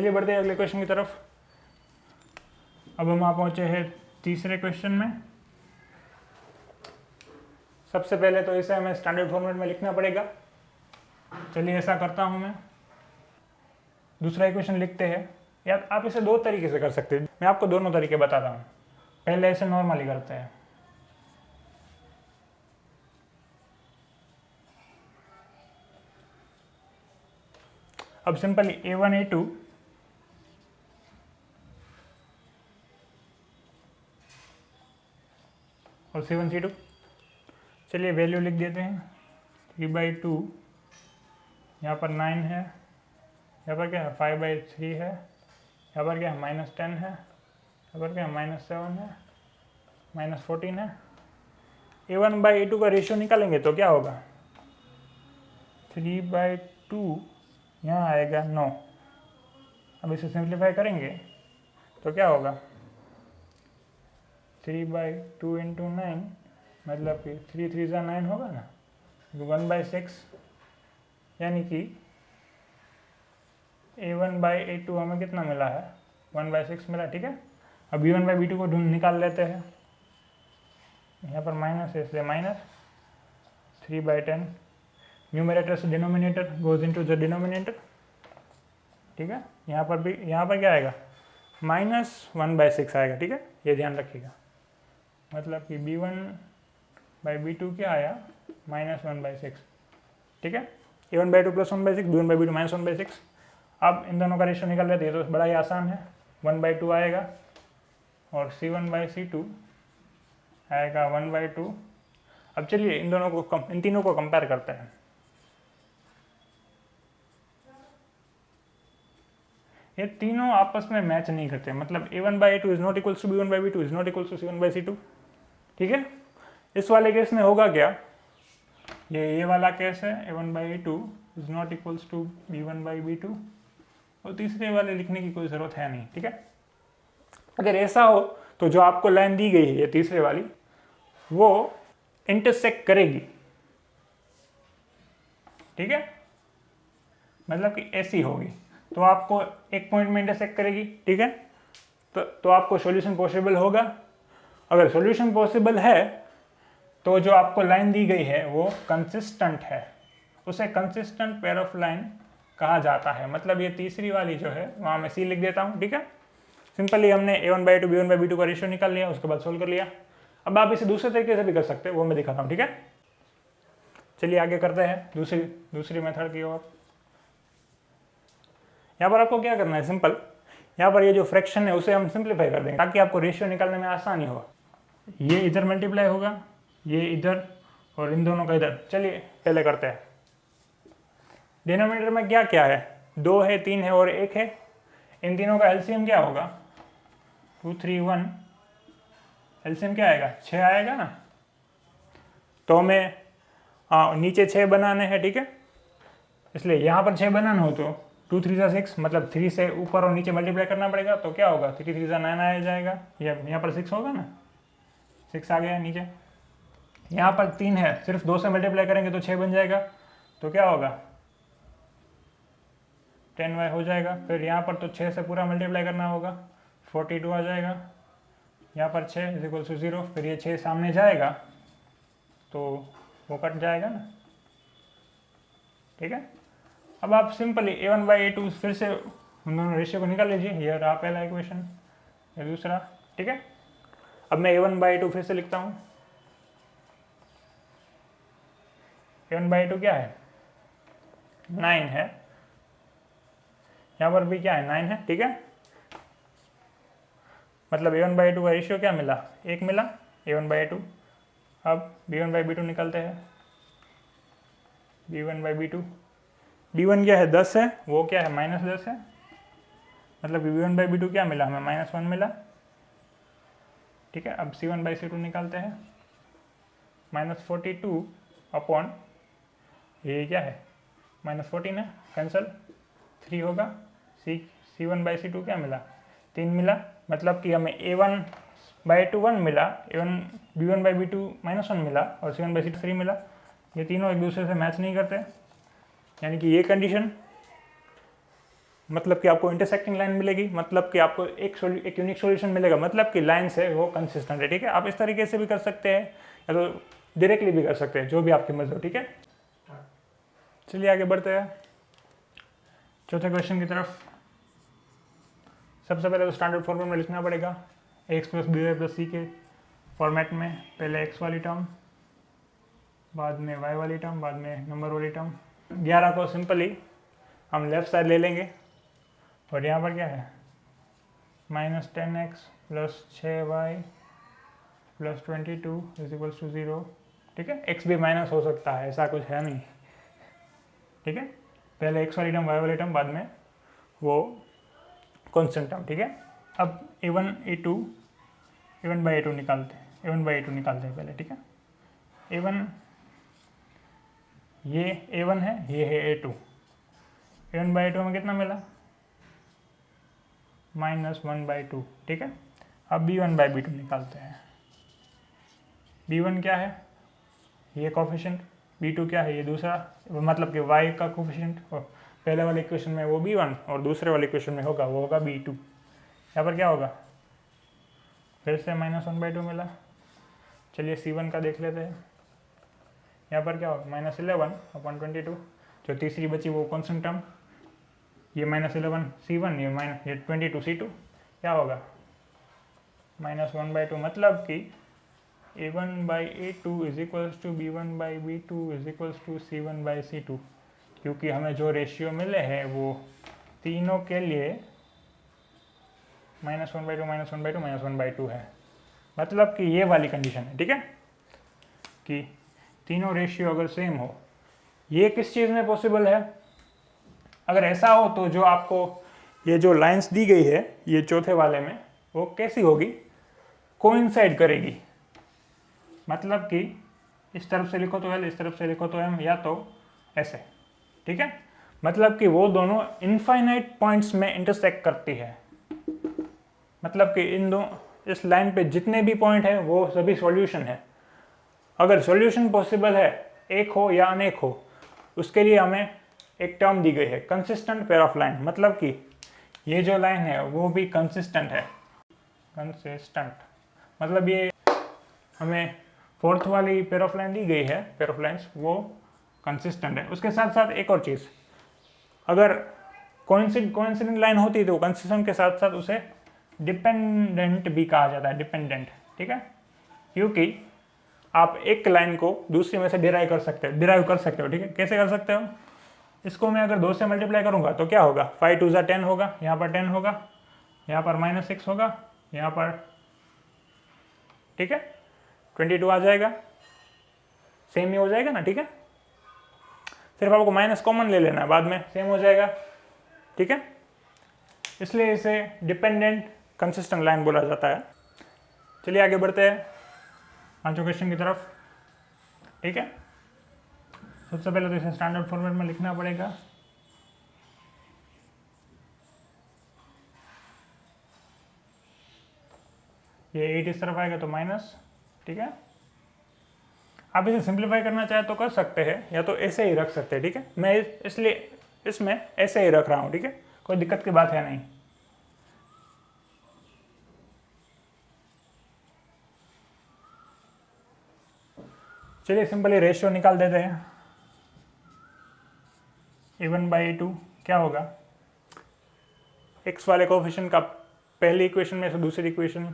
चलिए बढ़ते हैं अगले क्वेश्चन की तरफ। अब हम आ पहुँचे हैं तीसरे क्वेश्चन में। सबसे पहले तो इसे हमें स्टैंडर्ड फॉर्मेट में लिखना पड़ेगा। चलिए ऐसा करता हूँ मैं। दूसरा इक्वेशन लिखते हैं, या आप इसे दो तरीके से कर सकते हैं, मैं आपको दोनों तरीके बताता हूँ। पहले इसे नॉर्मली करते हैं। अब सिंपली a1 a2 और c1 c2, चलिए वैल्यू लिख देते हैं। 3/2, यहाँ पर 9 है, यहाँ पर क्या है 5/3 है, यहाँ पर क्या है -10 है, यहाँ पर क्या है -7 है, -14 है। a1/a2 का रेशियो निकालेंगे तो क्या होगा, 3/2 यहाँ आएगा 9। अब इसे सिंप्लीफाई करेंगे तो क्या होगा, 3/2 × 9 मतलब कि 3 3 × 9 होगा ना, 1/6, यानी कि a1/a2 हमें कितना मिला है, 1/6 मिला। ठीक है, अब b1/b2 को ढूंढ निकाल लेते हैं। यहाँ पर माइनस है इसलिए -3/10, न्यूमरेटर से denominator goes into the denominator. ठीक है, यहाँ पर भी, यहाँ पर क्या आएगा -1/6 आएगा। ठीक है, ये ध्यान रखिएगा। मतलब कि b1/b2 क्या आया, -1/6। ठीक है, a1/2 + 1/6, b1/b2 -1/6। अब इन दोनों का रेशियो निकल लेते हैं तो बड़ा ही आसान है, 1/2 आएगा और c1/c2 आएगा 1/2। अब चलिए इन तीनों को कंपेयर करते हैं। ये तीनों आपस में मैच नहीं करते, मतलब a1/a2 is not equals to b1/b2 is not equals to c1/c2। ठीक है, इस वाले केस में होगा क्या, ये वाला केस है, a1/a2 is not equals to b1/b2, और तीसरे वाले लिखने की कोई ज़रूरत है नहीं। ठीक है, अगर ऐसा हो तो जो आपको लाइन दी गई है ये तीसरे वाली, वो इंटरसेक्ट करेगी। ठीक है, मतलब कि ऐसी होगी तो आपको एक पॉइंट में इंटरसेक्ट करेगी। ठीक है, तो आपको सॉल्यूशन पॉसिबल होगा। अगर सॉल्यूशन पॉसिबल है तो जो आपको लाइन दी गई है वो कंसिस्टेंट है, उसे कंसिस्टेंट पेयर ऑफ लाइन कहा जाता है। मतलब ये तीसरी वाली जो है वहाँ मैं सी लिख देता हूँ। ठीक है, सिंपली हमने a1/2 b1/b2 का रेशियो निकाल लिया, उसके बाद सोल्व कर लिया। अब आप इसे दूसरे तरीके से भी कर सकते हैं, वो मैं दिखाता हूँ। ठीक है, चलिए आगे करते हैं दूसरी मेथड की ओर। यहाँ पर आपको क्या करना है, सिंपल यहाँ पर ये जो फ्रैक्शन है उसे हम सिंप्लीफाई कर देंगे ताकि आपको रेशियो निकालने में आसानी हो। ये इधर मल्टीप्लाई होगा, ये इधर, और इन दोनों का इधर। चलिए पहले करते हैं। डिनोमिनेटर में क्या क्या है, 2 है, 3 है और 1 है। इन तीनों का एलसीएम क्या होगा, 2 3 1, एलसीएम क्या आएगा, 6 आएगा ना। तो हमें नीचे 6 बनाने हैं। ठीक है, इसलिए यहाँ पर 6 बनाना हो तो 2 3 × 6, मतलब 3 से ऊपर और नीचे मल्टीप्लाई करना पड़ेगा। तो क्या होगा, 3 3 × 9 आ जाएगा, यहाँ पर 6 होगा ना, 6 आ गया नीचे। यहाँ पर 3 है, सिर्फ 2 से मल्टीप्लाई करेंगे तो 6 बन जाएगा, तो क्या होगा 10y हो जाएगा। फिर यहाँ पर तो 6 से पूरा मल्टीप्लाई करना होगा, 42 आ जाएगा। यहाँ पर 6 = 0, फिर ये 6 सामने जाएगा तो वो कट जाएगा ना। ठीक है, अब आप सिंपली a1/a2 फिर से उन दोनों रेशियो को निकाल लीजिए। ये रहा पहला इक्वेशन, ये दूसरा। ठीक है, अब मैं a1/a2 फिर से लिखता हूँ। a1/a2 क्या है, 9 है, यहाँ पर भी क्या है 9 है। ठीक है, मतलब a1/a2 का रेशियो क्या मिला, 1 मिला, a1/a2। अब b1/b2 निकालते हैं। b1/b2, b1 क्या है 10 है, वो क्या है -10 है, मतलब b1/b2 क्या मिला हमें, -1 मिला। ठीक है, अब c1/c2 निकालते हैं। -42 अपॉन ये क्या है -14 है, कैंसल, 3 होगा। c1/c2 क्या मिला, 3 मिला। मतलब कि हमें a1/2 1 मिला, b1/b2 -1 मिला और c1/c2 3 मिला। ये तीनों एक दूसरे से मैच नहीं करते, यानी कि ये कंडीशन मतलब कि आपको इंटरसेक्टिंग लाइन मिलेगी, मतलब कि आपको एक यूनिक सॉल्यूशन मिलेगा, मतलब कि लाइन्स है वो कंसिस्टेंट है। ठीक है, आप इस तरीके से भी कर सकते हैं या तो डायरेक्टली भी कर सकते हैं, जो भी आपकी मर्जी हो। ठीक है, चलिए आगे बढ़ते हैं चौथे क्वेश्चन की तरफ। सबसे पहले तो स्टैंडर्ड फॉर्मूला में लिखना पड़ेगा X plus B Y plus C के फॉर्मेट में। पहले एक्स वाली टर्म, बाद में वाई वाली टर्म, बाद में नंबर वाली टर्म। 11 को सिंपली हम लेफ्ट साइड ले लेंगे और यहाँ पर क्या है -10x plus 6y plus 22 is equals to 0। ठीक है, x भी माइनस हो सकता है, ऐसा कुछ है नहीं। ठीक है, पहले x वाली टर्म y वाली टर्म, बाद में वो कॉन्स्टेंट टर्म। ठीक है, अब a1 बाई a2 निकालते हैं पहले। ठीक है, a1 ये a1 है, ये है a2। a1 बाई a2 में कितना मिला -1/2। ठीक है, अब b1 बाई b2 निकालते हैं। b1 क्या है, ये कोफिशिएंट, b2 क्या है, ये दूसरा, मतलब कि y का कोफिशिएंट, और पहले वाले इक्वेशन में वो b1 और दूसरे वाले इक्वेशन में होगा वो होगा b2। यहाँ पर क्या होगा, फिर से -1/2 मिला। चलिए c1 का देख लेते हैं। यहाँ पर क्या होगा -11/22, जो तीसरी बची वो कॉन्स्टेंट टर्म, ये -11 c1, ये 22 c2, क्या होगा -1/2, मतलब कि a1 by a2 is equals to b1 by b2 is equals to c1 by c2, क्योंकि हमें जो रेशियो मिले हैं वो तीनों के लिए -1/2 है। मतलब कि ये वाली कंडीशन है। ठीक है, कि तीनों रेशियो अगर सेम हो, ये किस चीज़ में पॉसिबल है, अगर ऐसा हो तो जो आपको ये जो लाइंस दी गई है ये चौथे वाले में, वो कैसी होगी, कोइंसाइड करेगी। मतलब कि इस तरफ से लिखो तो L, इस तरफ से लिखो तो M, या तो ऐसे। ठीक है, मतलब कि वो दोनों इनफाइनाइट पॉइंट्स में इंटरसेक्ट करती है। मतलब कि इस लाइन पे जितने भी पॉइंट है वो सभी सॉल्यूशन है। अगर सॉल्यूशन पॉसिबल है, एक हो या अनेक हो, उसके लिए हमें एक टर्म दी गई है कंसिस्टेंट पेयर ऑफ लाइन। मतलब कि ये जो लाइन है वो भी कंसिस्टेंट है। कंसिस्टेंट मतलब ये हमें फोर्थ वाली पेयर ऑफ लाइन दी गई है, पेयर ऑफ लाइन्स, वो कंसिस्टेंट है। उसके साथ साथ एक और चीज़, अगर कोइंसिडेंट लाइन होती तो कंसिस्टेंट के साथ साथ उसे डिपेंडेंट भी कहा जाता है, डिपेंडेंट। ठीक है, क्योंकि आप एक लाइन को दूसरी में से डिराइव कर सकते हो। ठीक है, कैसे कर सकते हो, इसको मैं अगर 2 से मल्टीप्लाई करूंगा तो क्या होगा, 5 2 10 होगा, यहाँ पर 10 होगा, यहाँ पर -6 होगा, यहाँ पर, ठीक है, 22 आ जाएगा, सेम ही हो जाएगा ना। ठीक है, सिर्फ आपको माइनस कॉमन ले लेना है, बाद में सेम हो जाएगा। ठीक है, इसलिए इसे डिपेंडेंट कंसिस्टेंट लाइन बोला जाता है। चलिए आगे बढ़ते हैं पांचों क्वेश्चन की तरफ। ठीक है, सबसे पहले तो इसे स्टैंडर्ड फॉर्मेट में लिखना पड़ेगा। ये 8 इस तरफ आएगा तो माइनस। ठीक है, आप इसे सिंप्लीफाई करना चाहे तो कर सकते हैं, या तो ऐसे ही रख सकते हैं। ठीक है, मैं इसलिए इसमें ऐसे ही रख रहा हूँ। ठीक है, कोई दिक्कत की बात है नहीं। चलिए सिंपली रेशियो निकाल देते हैं। a1 बाई a2 क्या होगा, x वाले कोफिशिएंट का पहली इक्वेशन में से दूसरी इक्वेशन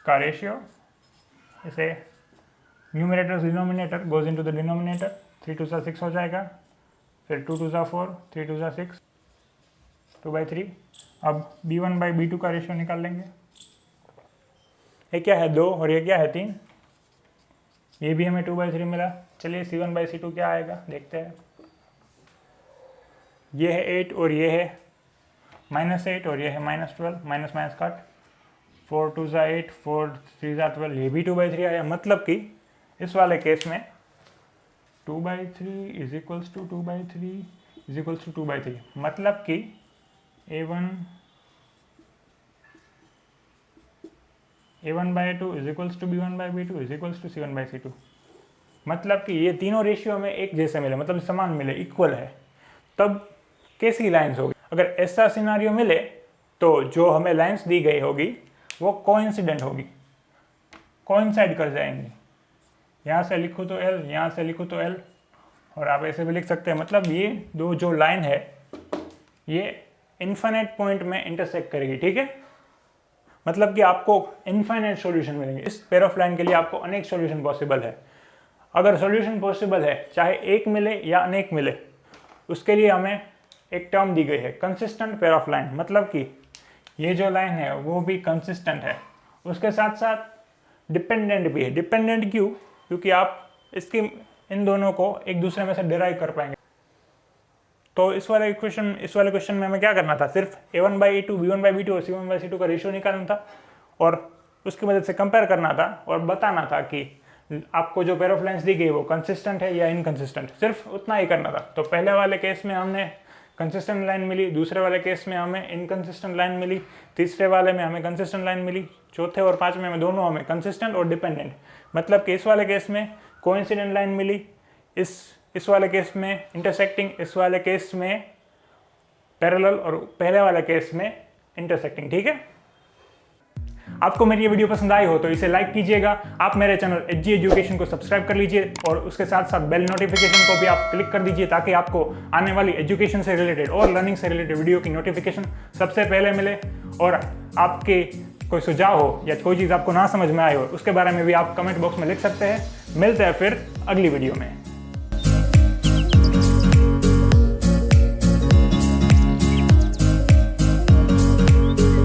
का रेशियो, इसे numerator denominator goes into the denominator, 3 2 6 हो जाएगा, फिर 2 2 4, 3 2 6, 2/3। अब b1 बाई b2 का रेशियो निकाल लेंगे। ये क्या है 2 और ये क्या है 3, ये भी हमें 2/3 मिला। चलिए c1 बाई c2 क्या आएगा देखते हैं। ये है 8 और ये है -8 और ये है -12, माइनस माइनस कट, 4 2 8, 4 3 12, ये भी 2/3 आया। मतलब कि इस वाले केस में 2/3 is equals to 2/3 is equals to 2/3, मतलब कि a1 by a2 is equals to b1 by b2 is equals to c1 by c2। मतलब कि ये तीनों रेशियो में एक जैसे मिले, मतलब समान मिले, इक्वल है। तब कैसी लाइंस होगी। अगर ऐसा सिनारियो मिले तो जो हमें लाइंस दी गई होगी वो कोइंसिडेंट होगी, कोइंसाइड कर जाएंगी। यहाँ से लिखूँ तो L, यहाँ से लिखूँ तो L, और आप ऐसे भी लिख सकते हैं। मतलब ये दो जो लाइन है ये इन्फिनिट पॉइंट में इंटरसेक्ट करेगी, ठीक है। मतलब कि आपको इन्फिनिट सॉल्यूशन मिलेंगे। इस पेयर ऑफ लाइन के लिए आपको अनेक सॉल्यूशन पॉसिबल है। अगर सॉल्यूशन पॉसिबल है, चाहे एक मिले या अनेक मिले, उसके लिए हमें एक टर्म दी गई है कंसिस्टेंट पेयर ऑफ लाइन। मतलब कि ये जो लाइन है वो भी कंसिस्टेंट है, उसके साथ साथ डिपेंडेंट भी है। डिपेंडेंट क्यों? क्योंकि आप इसकी इन दोनों को एक दूसरे में से डिराइव कर पाएंगे। तो इस वाले क्वेश्चन में हमें क्या करना था? सिर्फ a1/a2, b1/b2 और c1/c2 का रेशियो निकालना था और उसकी मदद से कंपेयर करना था और बताना था कि आपको जो पेयर ऑफ लाइंस दी गई वो कंसिस्टेंट है या इनकंसिस्टेंट। सिर्फ उतना ही करना था। तो पहले वाले केस में हमने कंसिस्टेंट लाइन मिली, दूसरे वाले केस में हमें इनकंसिस्टेंट लाइन मिली, तीसरे वाले में हमें कंसिस्टेंट लाइन मिली, चौथे और पांचवें में दोनों हमें कंसिस्टेंट और डिपेंडेंट। मतलब कि इस वाले केस में कोइंसिडेंट लाइन मिली, इस वाले केस में इंटरसेक्टिंग, इस वाले केस में पैरेलल और पहले वाले केस में इंटरसेक्टिंग, ठीक है। आपको मेरी ये वीडियो पसंद आई हो तो इसे लाइक कीजिएगा। आप मेरे चैनल एचजी एजुकेशन को सब्सक्राइब कर लीजिए और उसके साथ साथ बेल नोटिफिकेशन को भी आप क्लिक कर दीजिए ताकि आपको आने वाली एजुकेशन से रिलेटेड और लर्निंग से रिलेटेड वीडियो की नोटिफिकेशन सबसे पहले मिले। और आपके कोई सुझाव हो या कोई चीज़ आपको ना समझ में आए हो उसके बारे में भी आप कमेंट बॉक्स में लिख सकते हैं। मिलते हैं फिर अगली वीडियो में।